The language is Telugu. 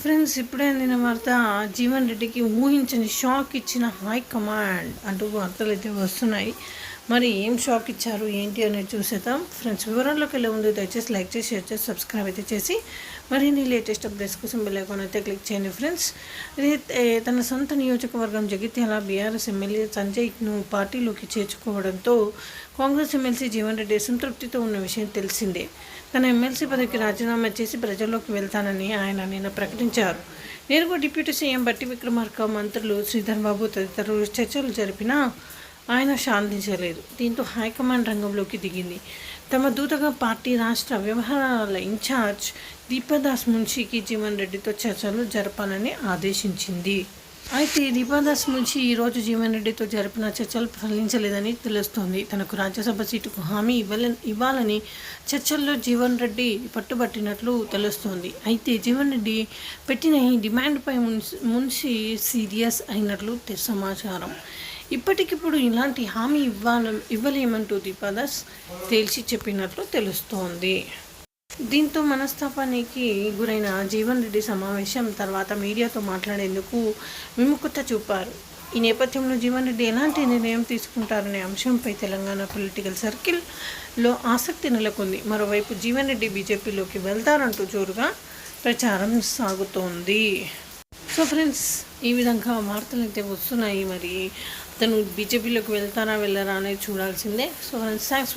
ఫ్రెండ్స్, ఇప్పుడే అందిన వార్త. జీవన్ రెడ్డికి ఊహించని షాక్ ఇచ్చిన హైకమాండ్ అంటూ వార్తలు అయితే వస్తున్నాయి. మరి ఏం షాక్ ఇచ్చారు ఏంటి అనేది చూసేద్దాం. ఫ్రెండ్స్, వివరాల్లోకి వెళ్ళే ముందు దయచేసి లైక్ చేసి షేర్ చేసి సబ్స్క్రైబ్ అయితే చేసి మరిన్ని లేటెస్ట్ అప్డేట్స్ కోసం బెల్ ఐకాన్ అయితే క్లిక్ చేయండి. ఫ్రెండ్స్, తన సొంత నియోజకవర్గం జగిత్యాల బీఆర్ఎస్ ఎమ్మెల్యే సంజయ్ను పార్టీలోకి చేర్చుకోవడంతో కాంగ్రెస్ ఎమ్మెల్సీ జీవన్ రెడ్డి సంతృప్తితో ఉన్న విషయం తెలిసిందే. తన ఎమ్మెల్సీ పదవికి రాజీనామా చేసి ప్రజల్లోకి వెళ్తానని ఆయన నిన్న ప్రకటించారు. నేరుగా డిప్యూటీ సీఎం బట్టి విక్రమార్క, మంత్రులు శ్రీధర్ బాబు తదితరులు చర్చలు జరిపినా ఆయన శాంతించలేదు. దీంతో హైకమాండ్ రంగంలోకి దిగింది. తమ దూతగా పార్టీ రాష్ట్ర వ్యవహారాల ఇన్ఛార్జ్ దీపాదాస్ మున్షికి జీవన్ రెడ్డితో చర్చలు జరపాలని ఆదేశించింది. అయితే దీపాదాస్ మున్షి ఈరోజు జీవన్ రెడ్డితో జరిపిన చర్చలు ఫలించలేదని తెలుస్తోంది. తనకు రాజ్యసభ సీటుకు హామీ ఇవ్వాలని చర్చల్లో జీవన్ రెడ్డి పట్టుబట్టినట్లు తెలుస్తోంది. అయితే జీవన్ రెడ్డి పెట్టిన ఈ డిమాండ్పై మున్షి సీరియస్ అయినట్లు సమాచారం. ఇప్పటికిప్పుడు ఇలాంటి హామీ ఇవ్వలేమంటూ దీపాదాస్ తేల్చి చెప్పినట్లు తెలుస్తోంది. దీంతో మనస్తాపానికి గురైన జీవన్ రెడ్డి సమావేశం తర్వాత మీడియాతో మాట్లాడేందుకు విముఖత చూపారు. ఈ నేపథ్యంలో జీవన్ రెడ్డి ఎలాంటి నిర్ణయం తీసుకుంటారనే అంశంపై తెలంగాణ పొలిటికల్ సర్కిల్లో ఆసక్తి నెలకొంది. మరోవైపు జీవన్ రెడ్డి బీజేపీలోకి వెళ్తారంటూ జోరుగా ప్రచారం సాగుతోంది. సో ఫ్రెండ్స్, ఈ విధంగా వార్తలు అయితే వస్తున్నాయి. మరి అతను బీజేపీలోకి వెళ్తారా వెళ్ళరా అనేది చూడాల్సిందే. So friends, thanks.